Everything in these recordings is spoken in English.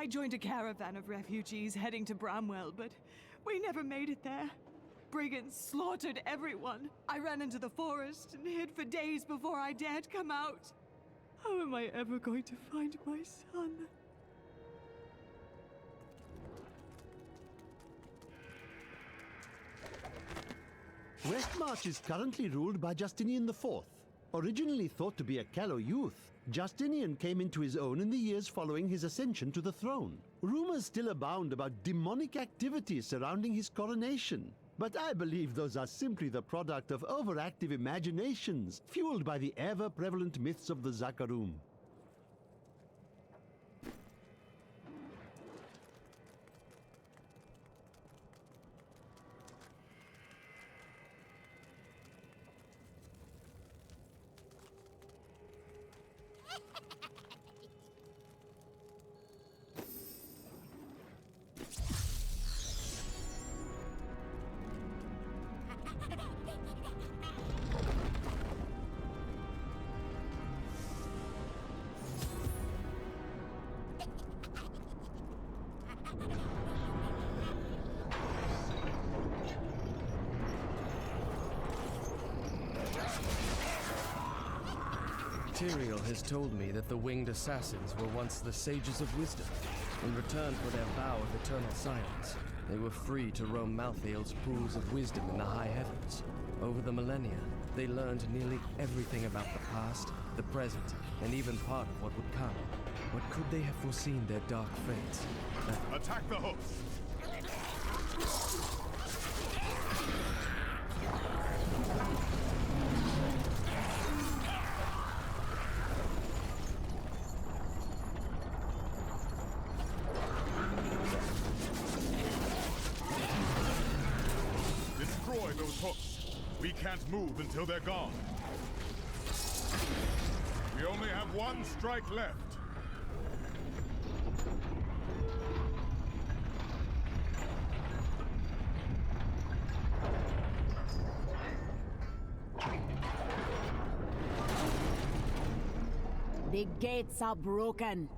I joined a caravan of refugees heading to Bramwell, but we never made it there. Brigands slaughtered everyone. I ran into the forest and hid for days before I dared come out. How am I ever going to find my son? Westmarch is currently ruled by Justinian IV. Originally thought to be a callow youth, Justinian came into his own in the years following his ascension to the throne. Rumors still abound about demonic activities surrounding his coronation, but I believe those are simply the product of overactive imaginations, fueled by the ever-prevalent myths of the Zakarum. Tyrael has told me that the winged assassins were once the sages of wisdom. In return for their vow of eternal silence, they were free to roam Malthael's pools of wisdom in the high heavens. Over the millennia, they learned nearly everything about the past, the present, and even part of what would come. But could they have foreseen their dark fates? Attack the host! Destroy those hooks. We can't move until they're gone. We only have one strike left. The gates are broken.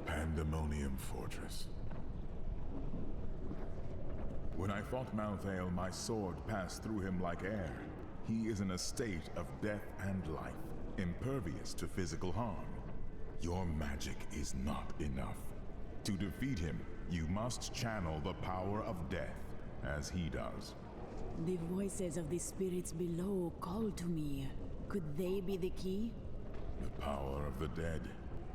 Pandemonium Fortress. When I fought Malthael, my sword passed through him like air. He is in a state of death and life, impervious to physical harm. Your magic is not enough. To defeat him, you must channel the power of death, as he does. The voices of the spirits below call to me. Could they be the key? The power of the dead.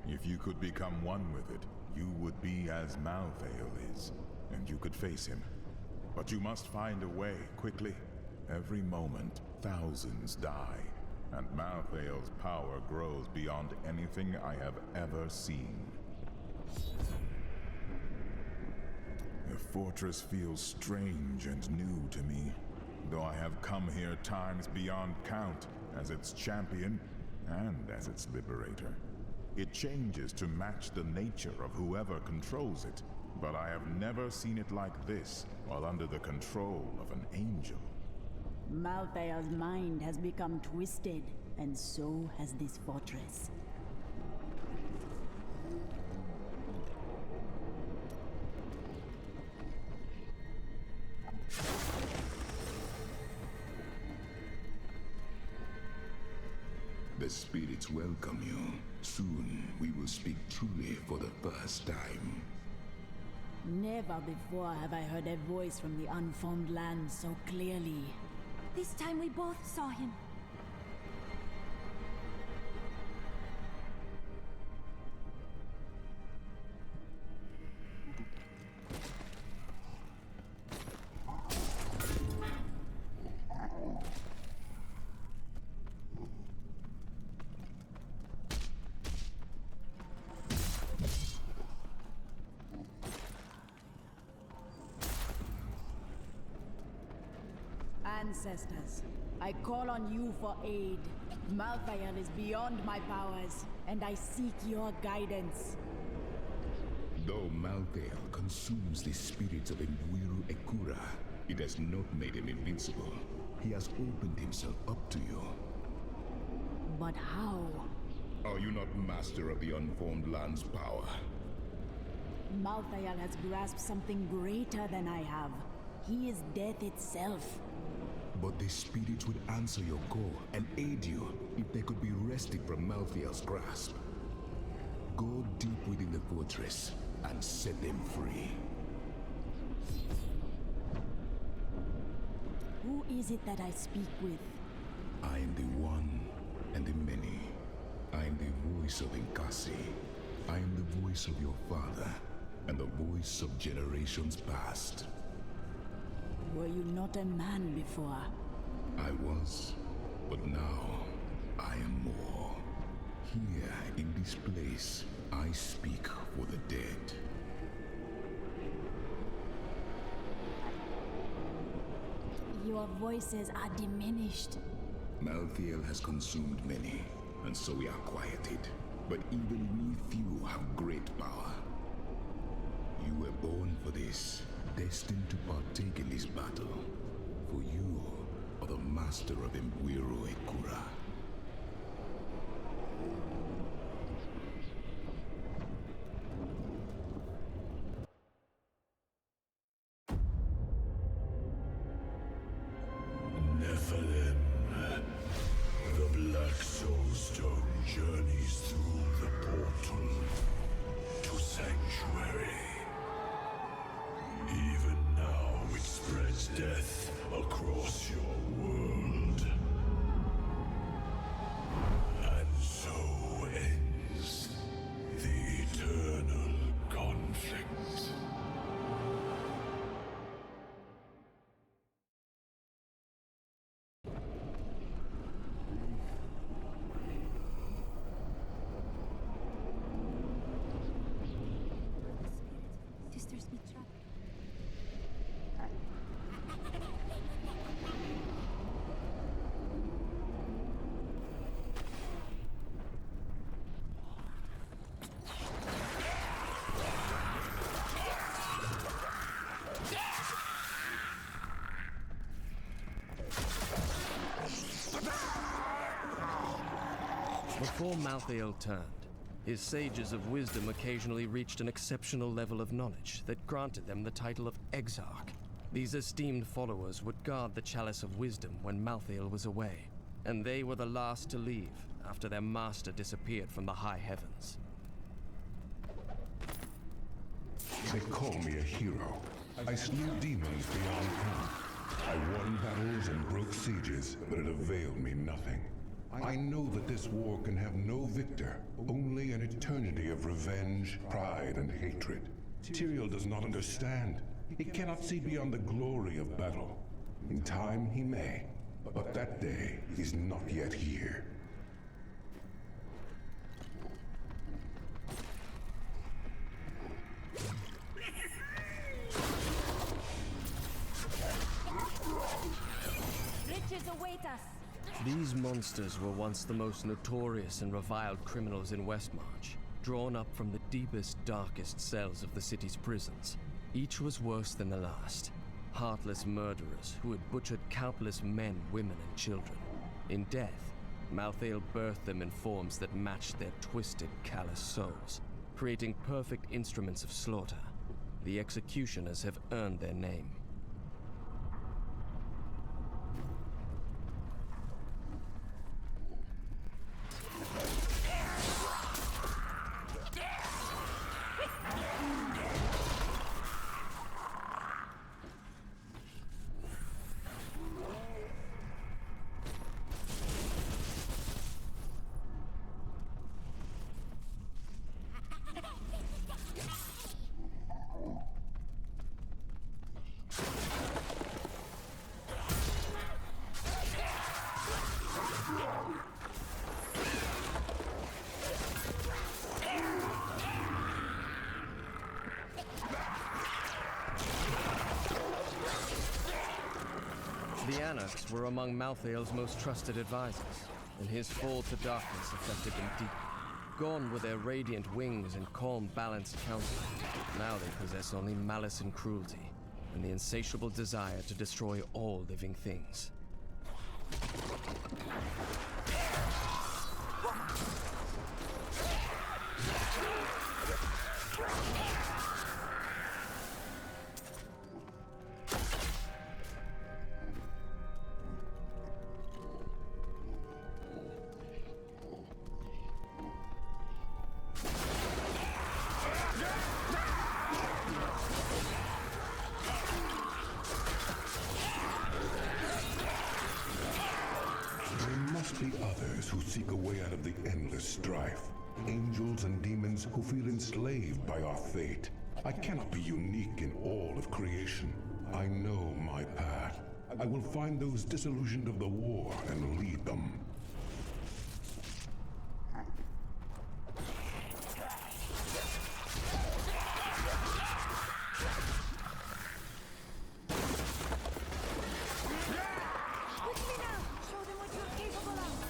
If you could become one with it, you would be as Malthael is, and you could face him. But you must find a way, quickly. Every moment, thousands die, and Malthael's power grows beyond anything I have ever seen. The fortress feels strange and new to me, though I have come here times beyond count as its champion and as its liberator. It changes to match the nature of whoever controls it, but I have never seen it like this while under the control of an angel. Malthael's mind has become twisted, and so has this fortress. The spirits welcome you. Soon we will speak truly for the first time. Never before have I heard a voice from the unformed land so clearly. This time we both saw him. Ancestors, I call on you for aid. Malthael is beyond my powers, and I seek your guidance. Though Malthael consumes the spirits of Mwiru Ekura, it has not made him invincible. He has opened himself up to you. But how? Are you not master of the unformed land's power? Malthael has grasped something greater than I have. He is death itself. But the spirits would answer your call and aid you if they could be wrested from Malthael's grasp. Go deep within the fortress and set them free. Who is it that I speak with? I am the one and the many. I am the voice of Nkasi. I am the voice of your father and the voice of generations past. Were you not a man before? I was, but now I am more. Here in this place, I speak for the dead. Your voices are diminished. Malthael has consumed many, and so we are quieted. But even we few have great power. You were born for this, destined to partake in this battle. For you are the master of Mwiru Ekura. Nephilim. The Black Soulstone journeys through the portal to Sanctuary. Even now it spreads death across your world. And so ends the eternal conflict. Sisters be trapped. Before Malthael turned, his sages of wisdom occasionally reached an exceptional level of knowledge that granted them the title of Exarch. These esteemed followers would guard the Chalice of Wisdom when Malthael was away, and they were the last to leave after their master disappeared from the high heavens. They call me a hero. I slew demons beyond count. I won battles and broke sieges, but it availed me nothing. I know that this war can have no victor, only an eternity of revenge, pride, and hatred. Tyrael does not understand. He cannot see beyond the glory of battle. In time he may, but that day is not yet here. Riches await us. These monsters were once the most notorious and reviled criminals in Westmarch, drawn up from the deepest, darkest cells of the city's prisons. Each was worse than the last. Heartless murderers who had butchered countless men, women, and children. In death, Malthael birthed them in forms that matched their twisted, callous souls, creating perfect instruments of slaughter. The executioners have earned their name. The Anarchs were among Malthael's most trusted advisors. and his fall to darkness affected them deeply. Gone were their radiant wings and calm, balanced counsel. Now they possess only malice and cruelty, and the insatiable desire to destroy all living things. There must be others who seek a way out of the endless strife. Angels and demons who feel enslaved by our fate. I cannot be unique in all of creation. I know my path. I will find those disillusioned of the war and lead them. With me now! Show them what you're capable of!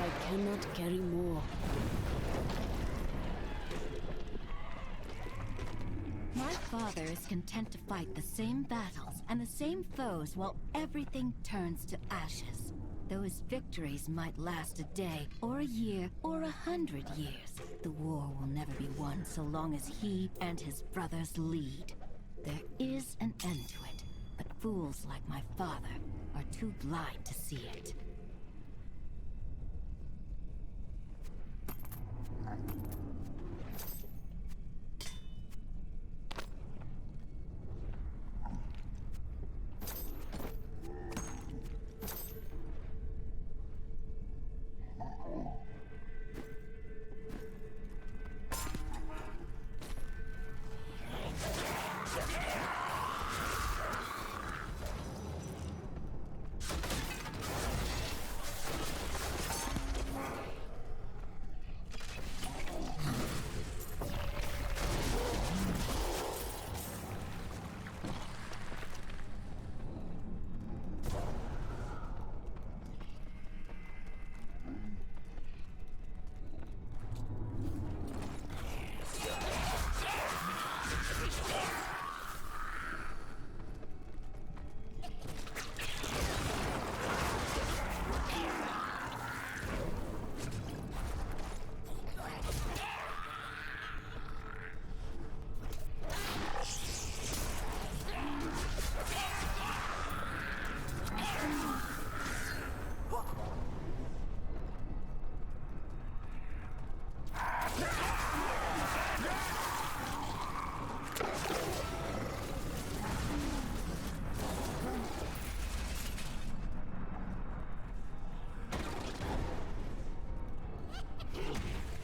I cannot carry more. My father is content to fight the same battles and the same foes while everything turns to ashes. Those victories might last a day, or a year, or 100 years. The war will never be won so long as he and his brothers lead. There is an end to it, but fools like my father are too blind to see it.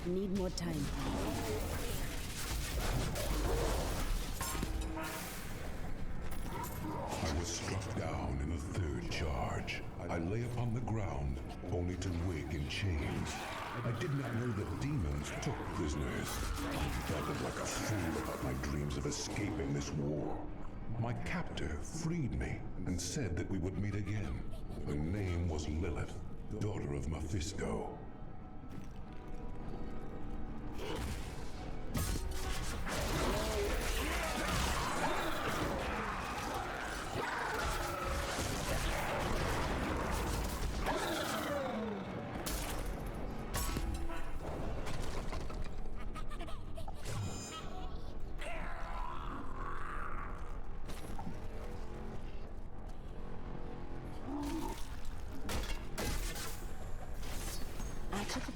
Need more time. lay upon the ground, only to wake in chains. I did not know that demons took prisoners. I felt like a fool about my dreams of escaping this war. My captor freed me and said that we would meet again. Her name was Lilith, daughter of Mephisto.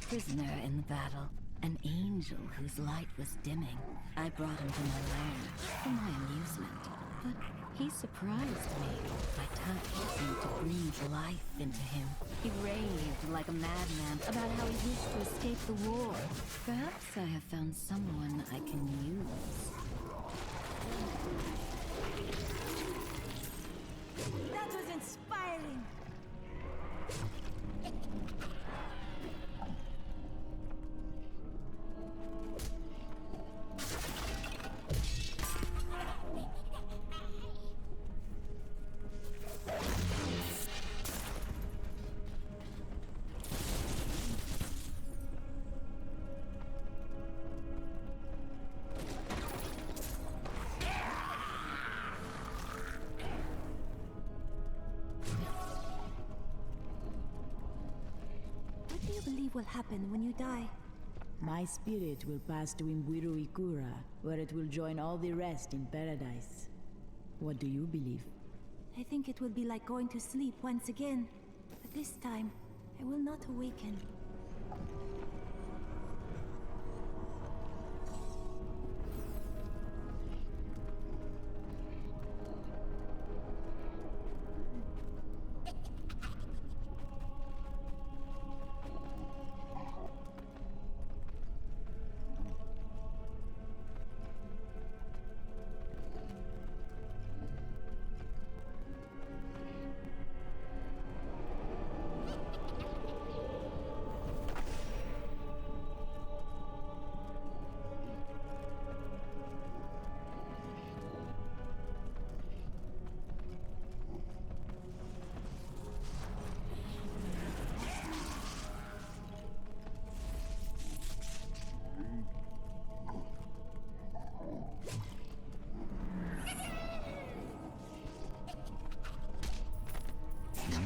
Prisoner in the battle, an angel whose light was dimming. I brought him to my lair for my amusement, but he surprised me. My touch seemed to breathe life into him. He raved like a madman about how he wished to escape the war. Perhaps I have found someone I can use. That was inspiring! Will happen when you die. My spirit will pass to Imbuiru Ikura, where it will join all the rest in paradise. What do you believe? I think it will be like going to sleep once again, but this time, I will not awaken.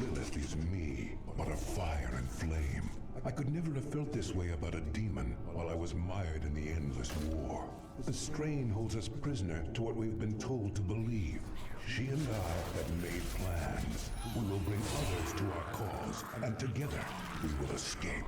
Lilith is me, but of fire and flame. I could never have felt this way about a demon while I was mired in the endless war. The strain holds us prisoner to what we've been told to believe. She and I have made plans. We will bring others to our cause, and together we will escape.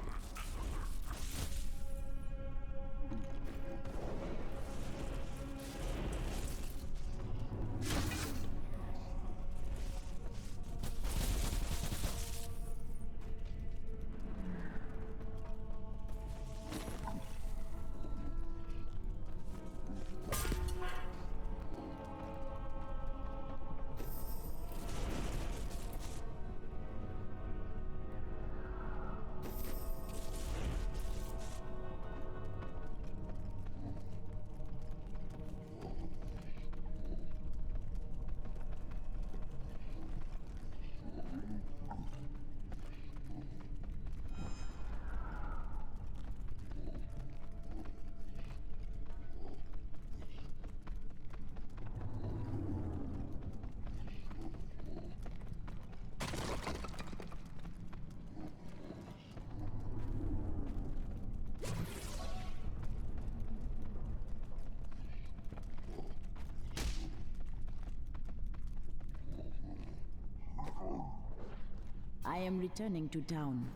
I am returning to town.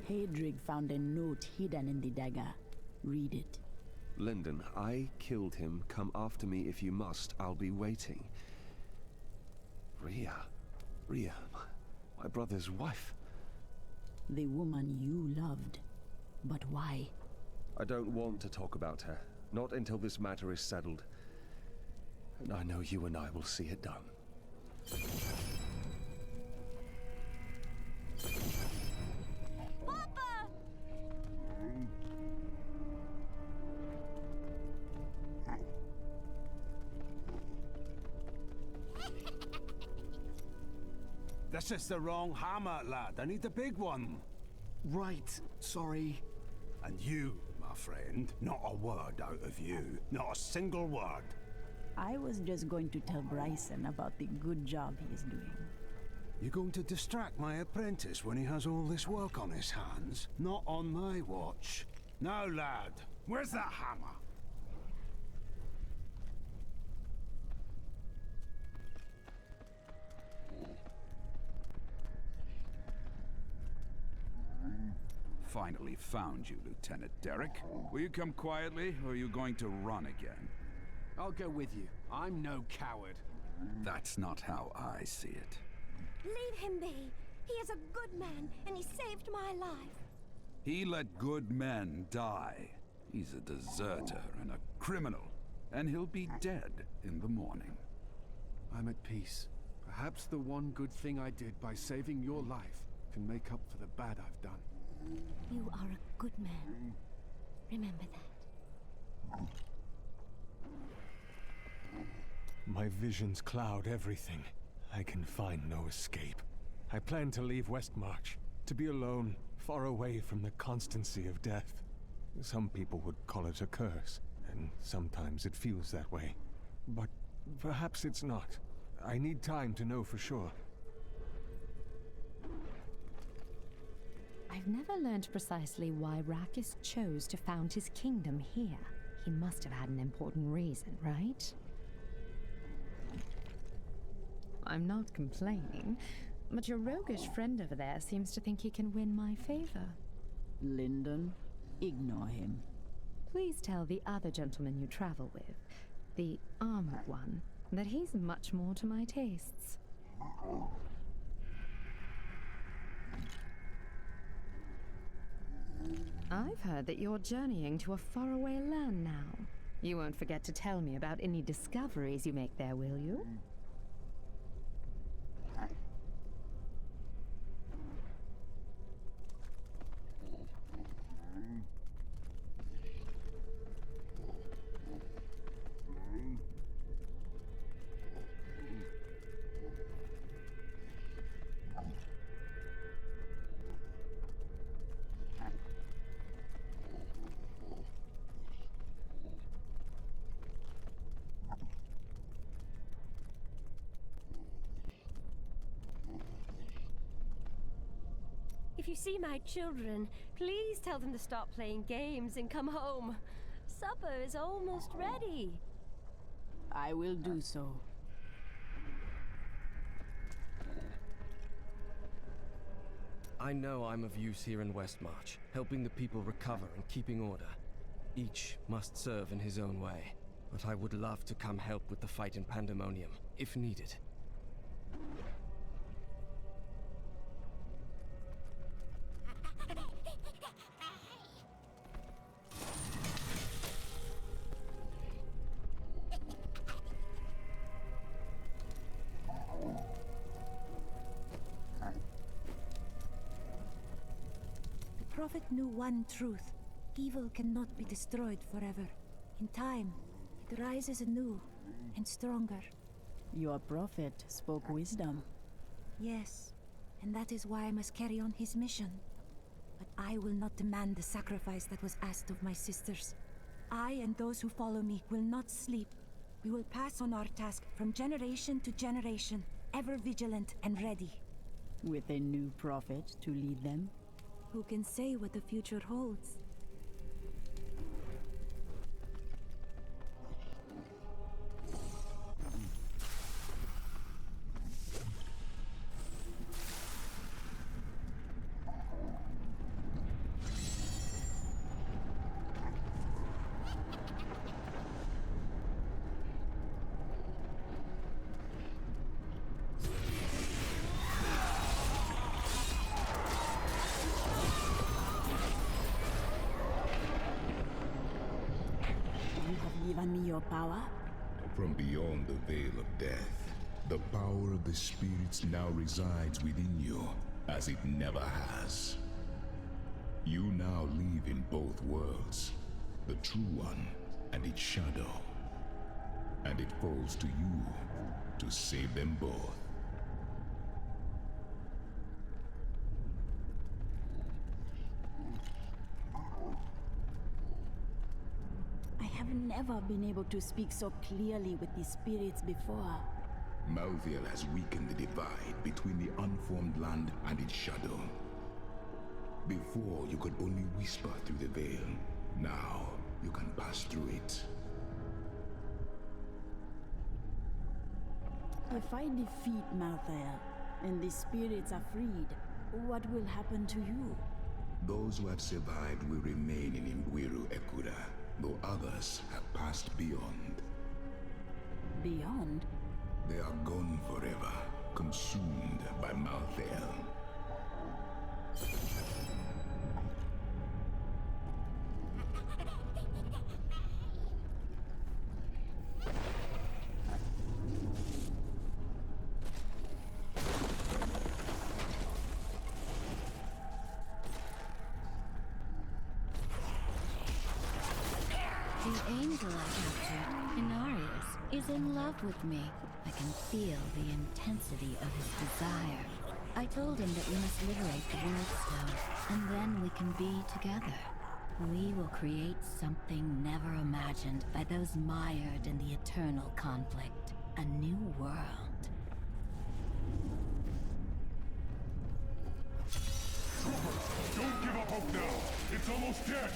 Hadrig found a note hidden in the dagger. Read it. Lyndon, I killed him. Come after me if you must. I'll be waiting. Rhea. Rhea, my brother's wife. The woman you loved. But why? I don't want to talk about her. Not until this matter is settled. And I know you and I will see it done. Papa! This is the wrong hammer, lad. I need the big one. Right, sorry. And you, my friend, not a word out of you. Not a single word. I was just going to tell Bryson about the good job he is doing. You going to distract my apprentice when he has all this work on his hands? Not on my watch. Now, lad, where's that hammer? Finally found you, Lieutenant Derek. Will you come quietly, or are you going to run again? I'll go with you. I'm no coward. That's not how I see it. Leave him be. He is a good man, and he saved my life. He let good men die. He's a deserter and a criminal, and he'll be dead in the morning. I'm at peace. Perhaps the one good thing I did by saving your life can make up for the bad I've done. You are a good man. Remember that. My visions cloud everything. I can find no escape. I plan to leave Westmarch, to be alone, far away from the constancy of death. Some people would call it a curse, and sometimes it feels that way. But perhaps it's not. I need time to know for sure. I've never learned precisely why Rakis chose to found his kingdom here. He must have had an important reason, right? I'm not complaining, but your roguish friend over there seems to think he can win my favor. Lyndon, ignore him. Please tell the other gentleman you travel with, the armored one, that he's much more to my tastes. I've heard that you're journeying to a faraway land now. You won't forget to tell me about any discoveries you make there, will you? If you see my children, please tell them to stop playing games and come home. Supper is almost ready. I will do so. I know I'm of use here in Westmarch, helping the people recover and keeping order. Each must serve in his own way, but I would love to come help with the fight in Pandemonium, if needed. The Prophet knew one truth. Evil cannot be destroyed forever. In time, it rises anew and stronger. Your prophet spoke wisdom. Yes, and that is why I must carry on his mission. But I will not demand the sacrifice that was asked of my sisters. I and those who follow me will not sleep. We will pass on our task from generation to generation, ever vigilant and ready. With a new prophet to lead them? Who can say what the future holds? me your power? From beyond the veil of death, the power of the spirits now resides within you, as it never has. You now live in both worlds, the true one and its shadow. And it falls to you to save them both. I have never been able to speak so clearly with the spirits before. Malthael has weakened the divide between the unformed land and its shadow. Before, you could only whisper through the veil. Now, you can pass through it. If I defeat Malthael, and the spirits are freed, what will happen to you? Those who have survived will remain in Imbuiru Ekura, though others have passed beyond. Beyond? They are gone forever, consumed by Malthael. The angel I captured, Inarius, is in love with me. I can feel the intensity of his desire. I told him that we must liberate the World Stone, and then we can be together. We will create something never imagined by those mired in the eternal conflict. A new world. Don't give up hope now! It's almost dead!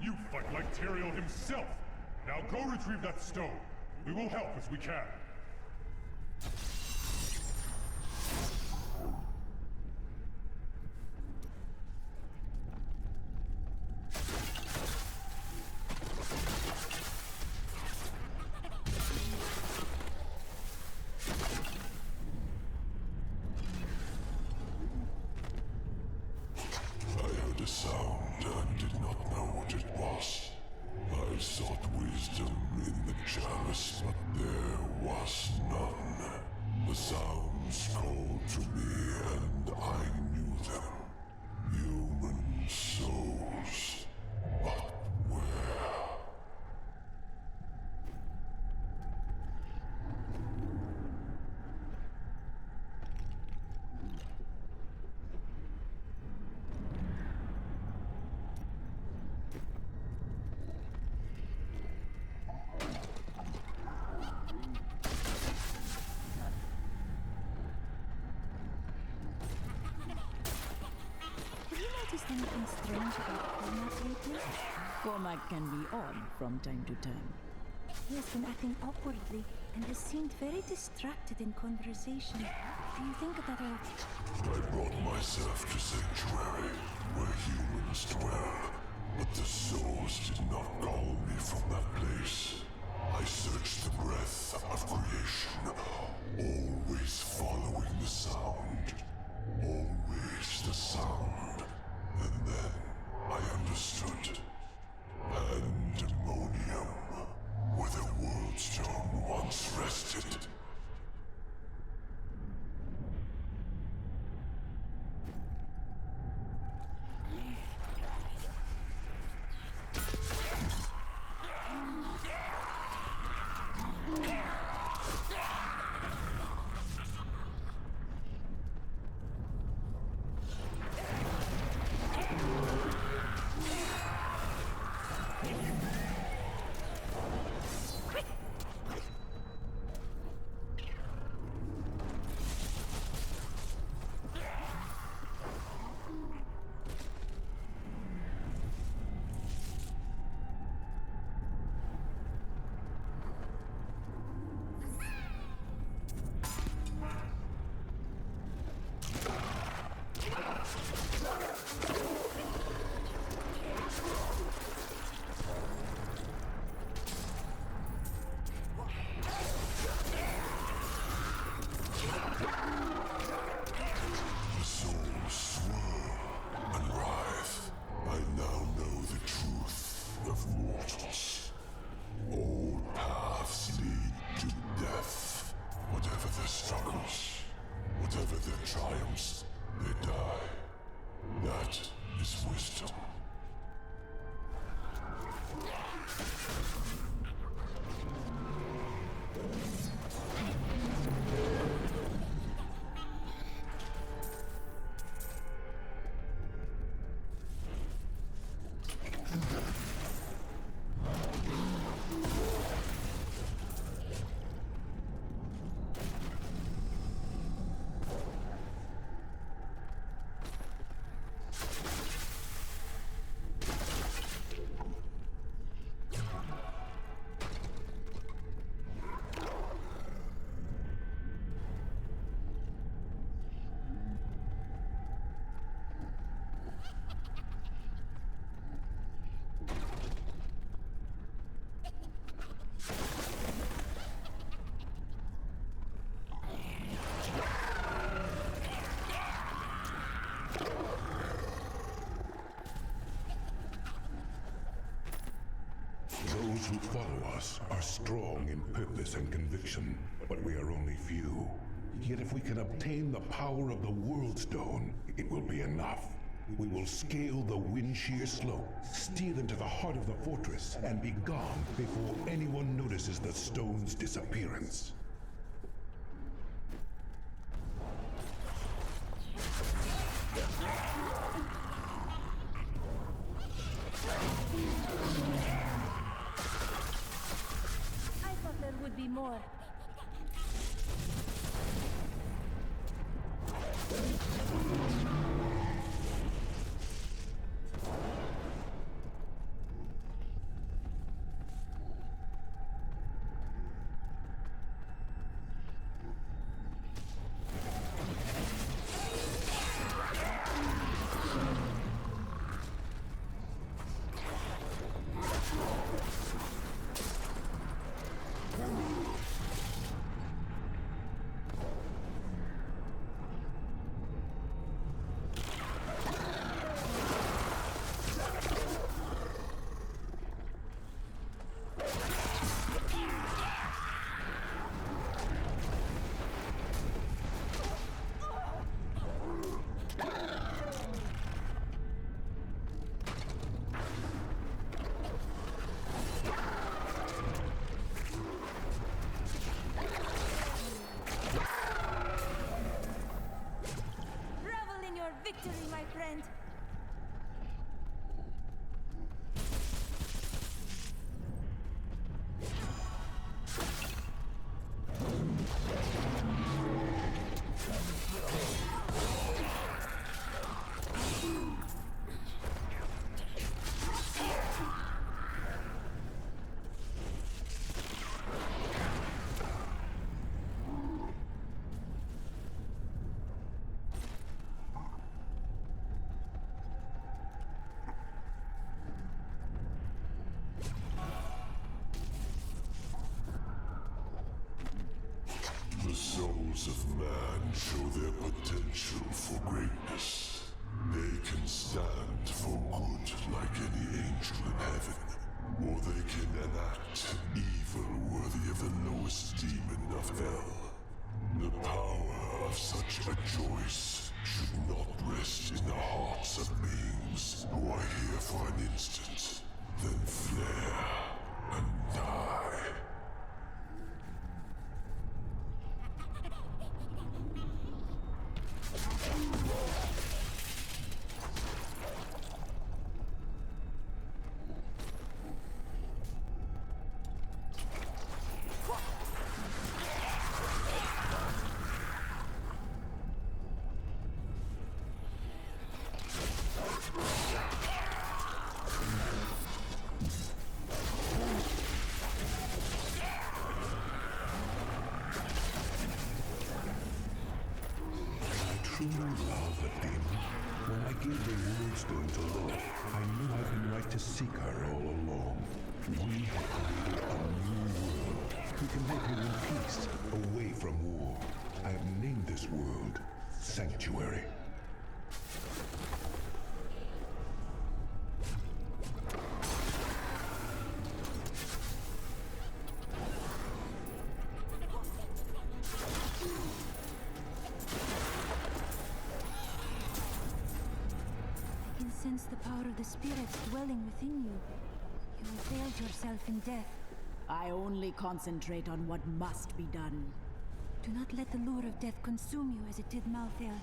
You fight like Tyrael himself! Now go retrieve that stone! We will help as we can! I heard a sound and did not know what it was. I sought wisdom in the chalice, but there was none. The sounds called to me, and I knew them. Human souls. But where? Have you noticed anything strange about Cormac lately? Cormac can be odd from time to time. He has been acting awkwardly and has seemed very distracted in conversation. Do you think that I brought myself to Sanctuary, where humans dwell, but the souls did not call me from that place. I searched the breath of creation, always following the sound. Always the sound. And then I understood. Pandemonium, where the World Stone once rested. Those who follow us are strong in purpose and conviction, but we are only few. Yet if we can obtain the power of the World Stone, it will be enough. We will scale the wind shear slope, steal into the heart of the fortress, and be gone before anyone notices the stone's disappearance. I thought there would be more. Victory, my friend! The souls of man show their potential for greatness. They can stand for good like any angel in heaven, or they can enact evil worthy of the lowest demon of hell. The power of such a choice should not rest in the hearts of beings who are here for an instant, then flare and die. Truly love a demon. When I gave the World Stone to Lilith, I knew I'd been right to seek her all along. We have created a new world. We can live here in peace, away from war. I have named this world Sanctuary. Sense the power of the spirits dwelling within you. You have veiled yourself in death. I only concentrate on what must be done. Do not let the lure of death consume you as it did Malthael.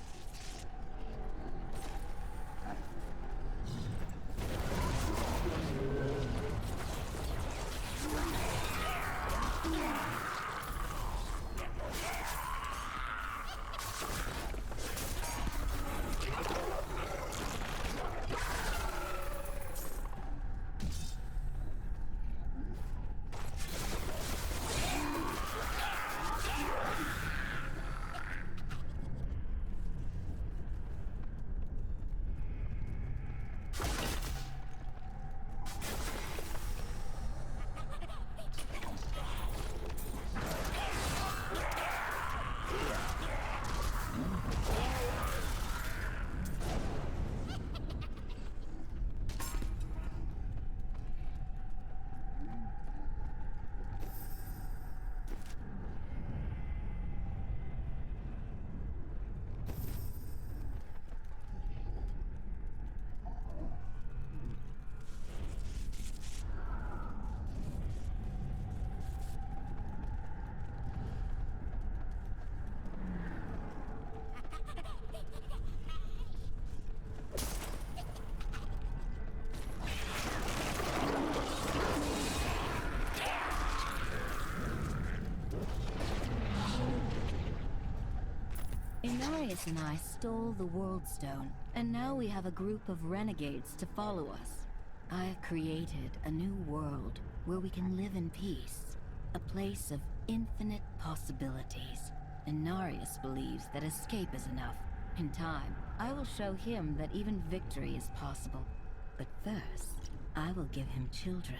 Darius and I stole the World Stone, and now we have a group of renegades to follow us. I've created a new world where we can live in peace. A place of infinite possibilities. And Darius believes that escape is enough. In time, I will show him that even victory is possible. But first, I will give him children.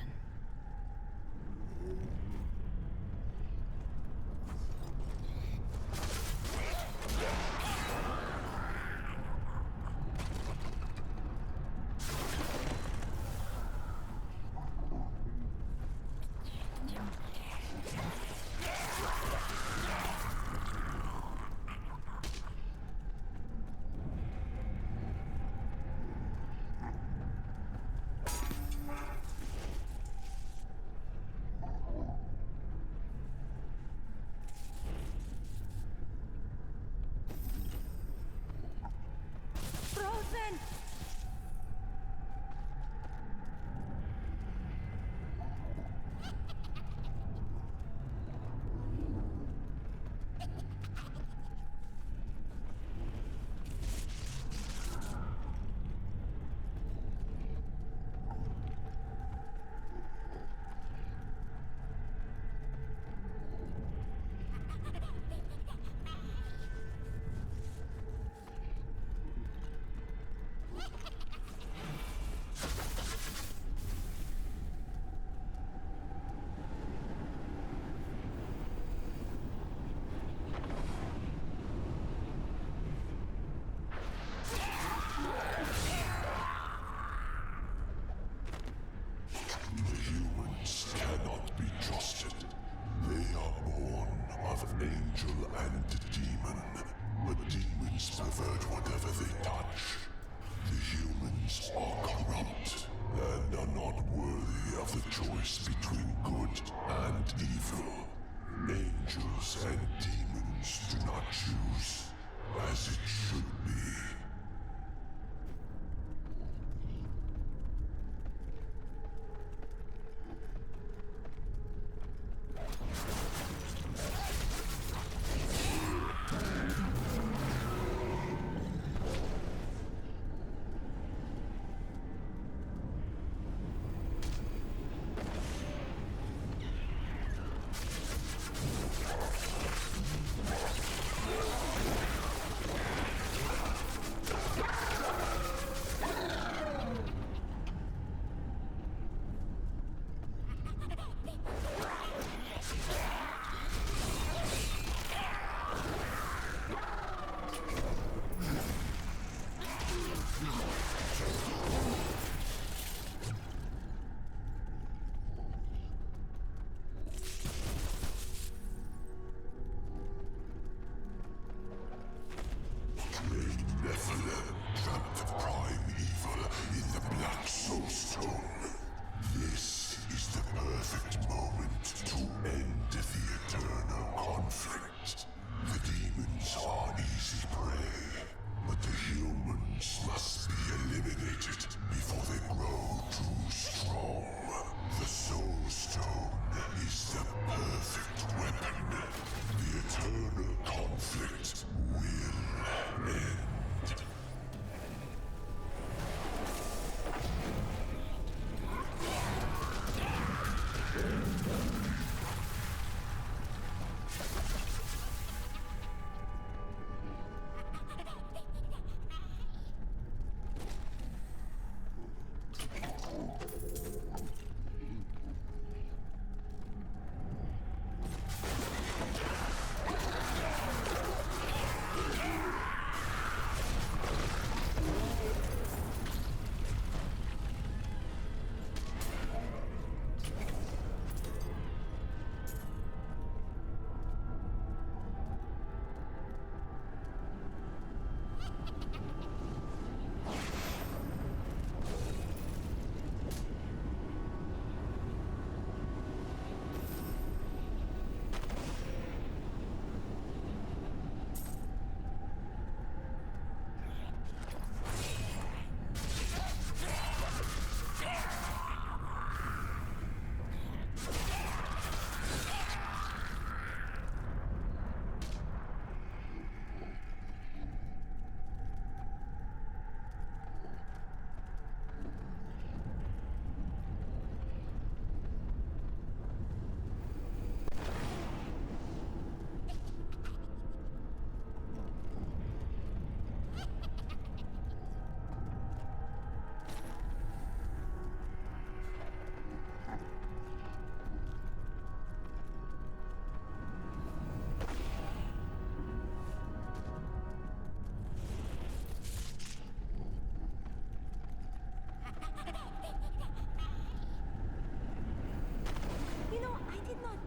Frozen! The humans cannot be trusted. They are born of angel and demon, but demons pervert whatever they touch. The humans are corrupt and are not worthy of the choice between good and evil. Angels and demons do not choose as it should be.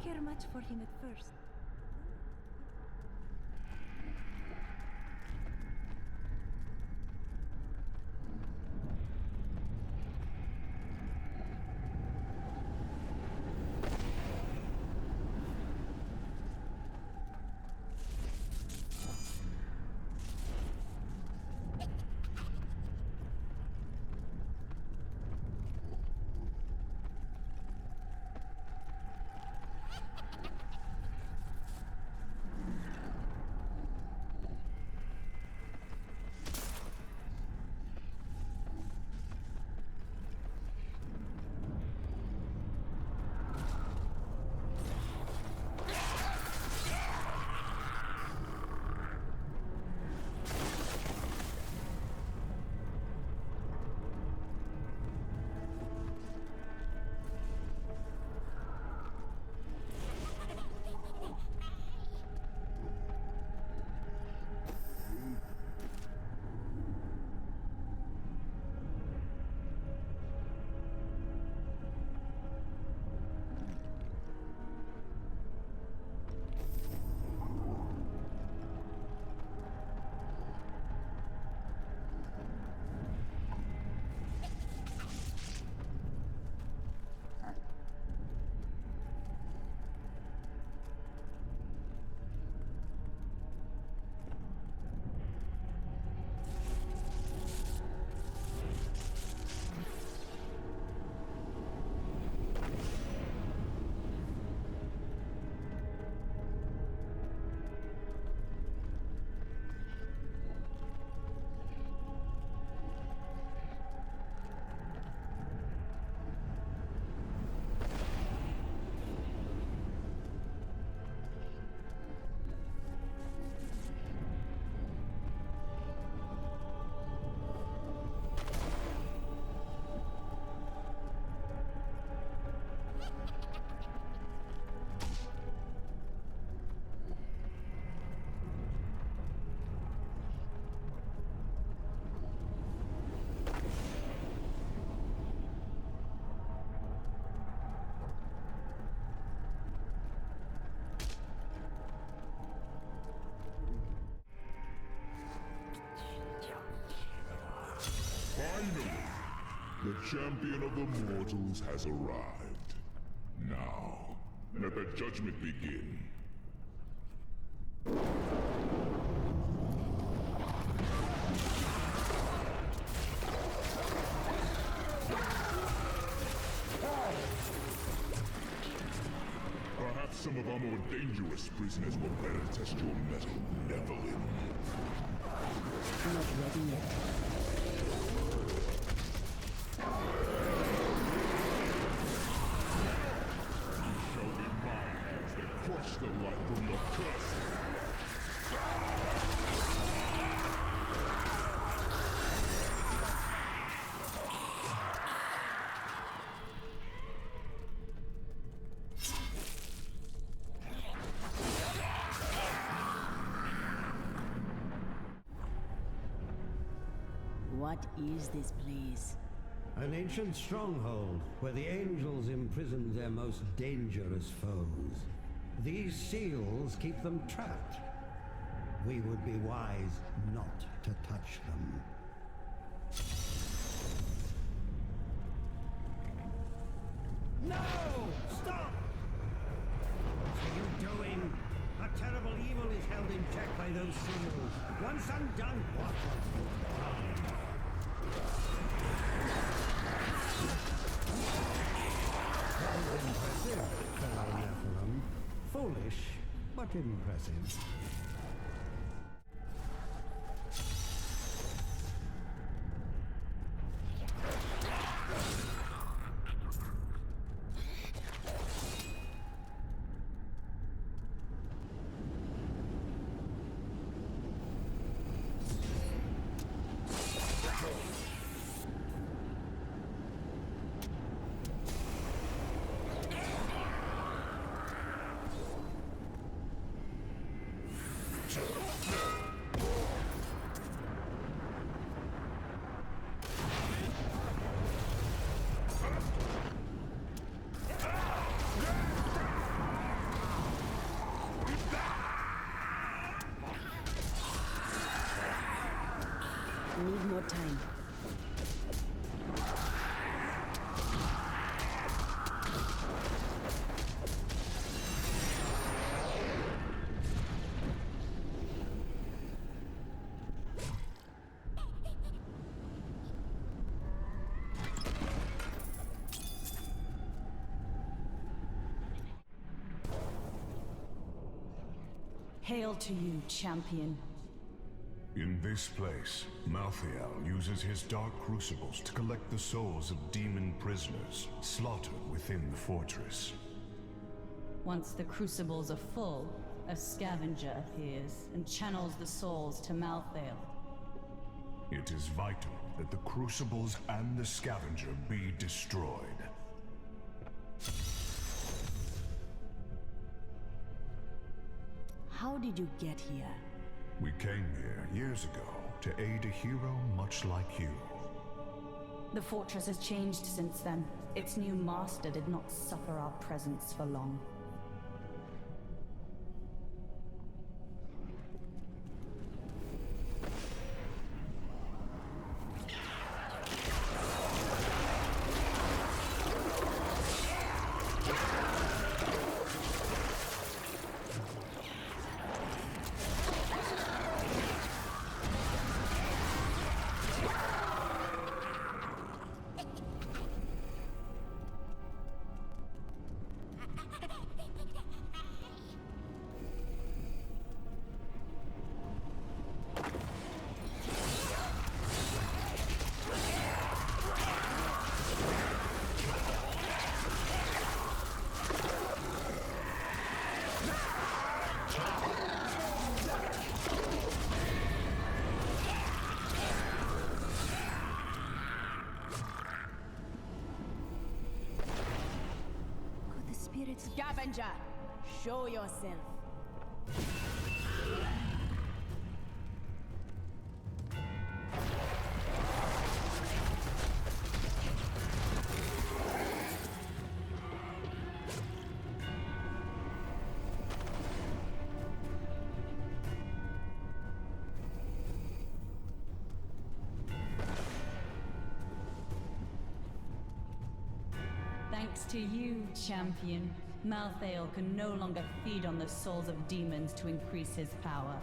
care much for him at first. Finally, the champion of the mortals has arrived. Now, let the judgment begin. Perhaps some of our more dangerous prisoners will better test your mettle, Nephilim. Not ready yet. Shall be my hands that crush the life from your curse. What is this place? An ancient stronghold where the angels imprisoned their most dangerous foes. These seals keep them trapped. We would be wise not to touch them. No! Stop! What are you doing? A terrible evil is held in check by those seals. Once undone, what will come? Impressive, fellow Nephilim. Foolish, but impressive. time. Hail to you, champion. In this place, Malthael uses his dark crucibles to collect the souls of demon prisoners slaughtered within the fortress. Once the crucibles are full, a scavenger appears and channels the souls to Malthael. It is vital that the crucibles and the scavenger be destroyed. How did you get here? We came here years ago to aid a hero much like you. The fortress has changed since then. Its new master did not suffer our presence for long. Scavenger, show yourself. Thanks to you, champion, Malthael can no longer feed on the souls of demons to increase his power.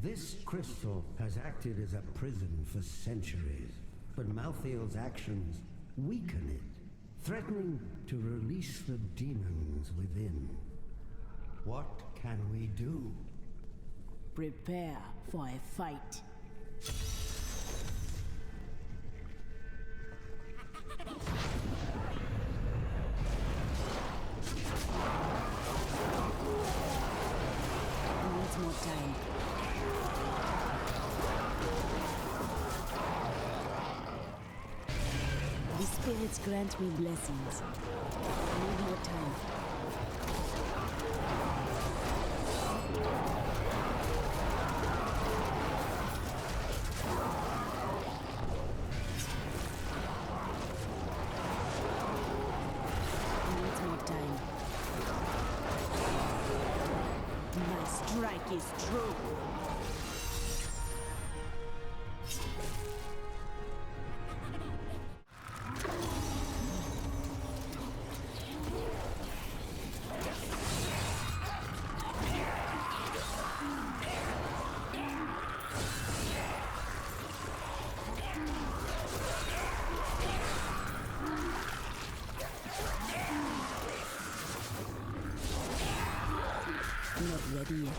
This crystal has acted as a prison for centuries, but Malthael's actions weaken it, threatening to release the demons within. What can we do? Prepare for a fight. Need more time. The spirits grant me blessings. Need more time. Need more time. My strike is true. Not ready yet.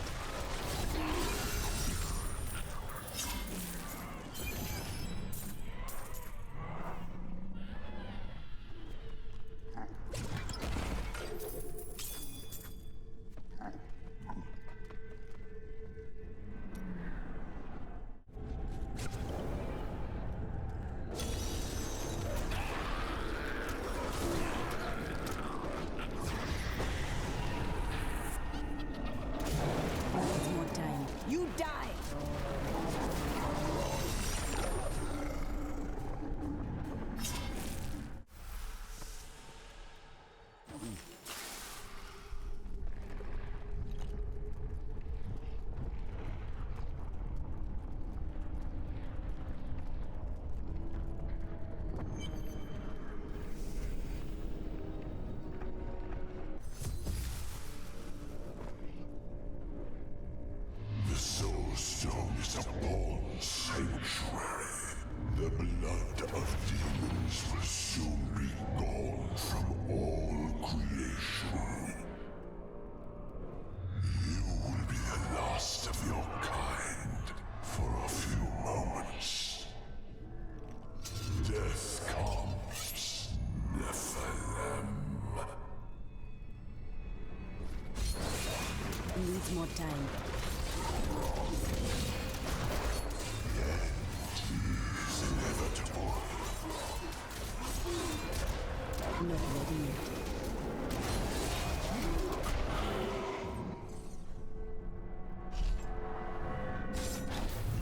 needs more time. Is inevitable. Not ready yet.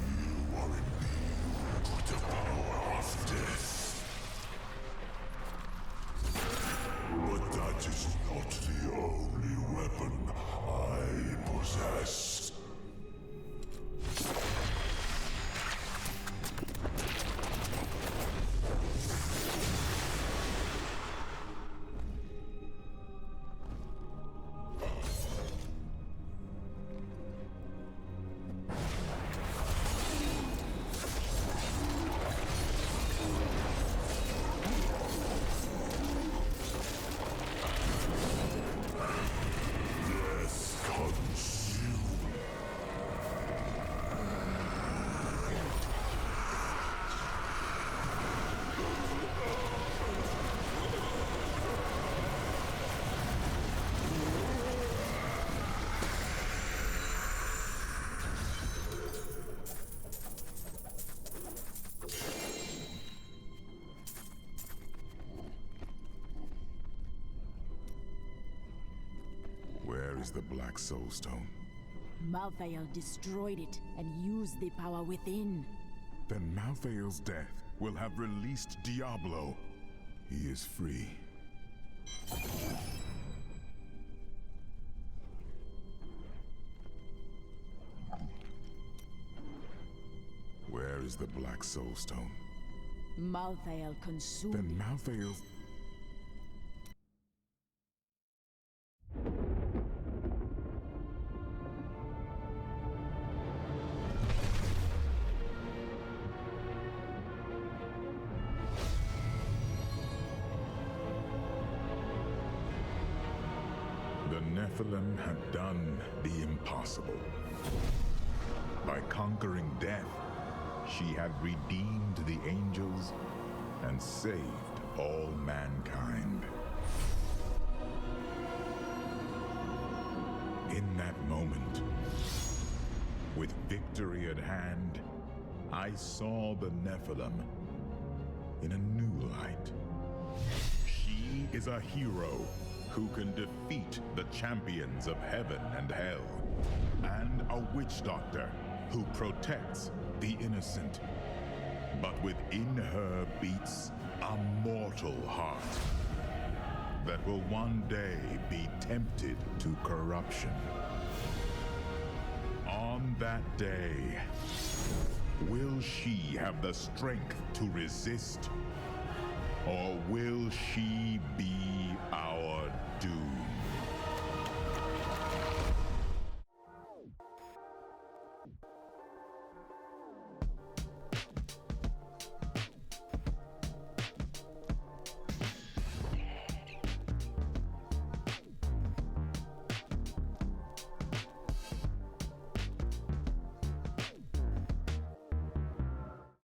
You are imbued with the power of death. But that is not the only weapon I possess. Where is the Black Soul Stone? Malthael destroyed it and used the power within. Then Malthael's death will have released Diablo. He is free. Where is the Black Soul Stone? Malthael consumed Then it. Malthael's... The Nephilim have done the impossible. By conquering death, she had redeemed the angels and saved all mankind. In that moment, with victory at hand, I saw the Nephilim in a new light. She is a hero who can defeat the champions of heaven and hell, and a witch doctor who protects the innocent. But within her beats a mortal heart that will one day be tempted to corruption. On that day, will she have the strength to resist? Or will she be our doom?